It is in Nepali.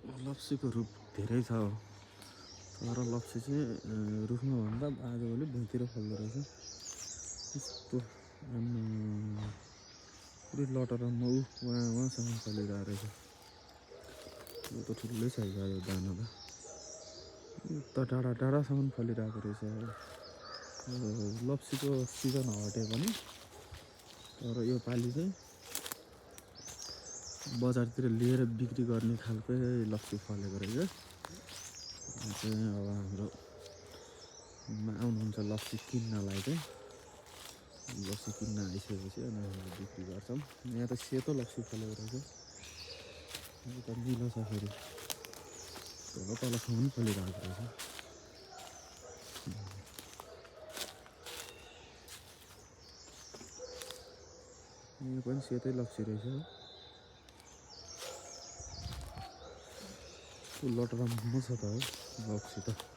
लप्सीको रूप धेरै छ हो, तर लप्सी चाहिँ रुखमा भन्दा आजभोलि भुइँतिर फल्दो रहेछ। यस्तो पुरै लटरमा उहाँसम्म फलिरहेको रहेछ। यो त ठुलै छ यो दाना त, उता टाढा टाढासम्म फलिरहेको रहेछ। लप्सीको सिजन हटे पनि, तर यो पालि चाहिँ बजारतिर लिएर बिक्री गर्ने खालकै लप्सी फलेको रहेछ। चाहिँ अब हाम्रो आउनुहुन्छ लप्सी किन्नलाई चाहिँ, लप्सी किन्न आइसकेपछि अनि हामीले बिक्री गर्छौँ। यहाँ त सेतो लप्सी फलेको रहेछ, उता निलो छ फेरि, तल तलसम्म फलिरहेको रहेछ। यो पनि सेतै लप्सी रहेछ हो, लटरम्म छ त हो लप्सी त।